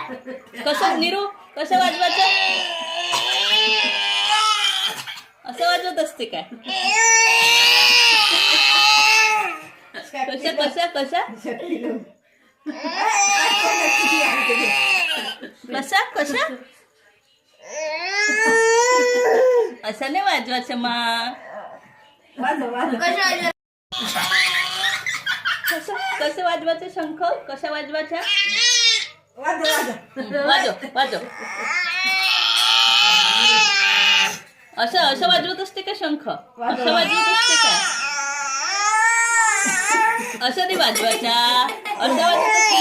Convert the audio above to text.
कसं निरू कसं वाजवायचं? असं वाजवत असते काय? कसं कसं कसं कसं कसं असं नाही वाजवायचं मा. कसं कसं वाजवायचं शंख कसा वाजवायचा? वाजव वाजव. असं असं वाजवत असते का शंख? असं वाजवत असते का? असं नाही वाजवायचा. असं वाजवत असते.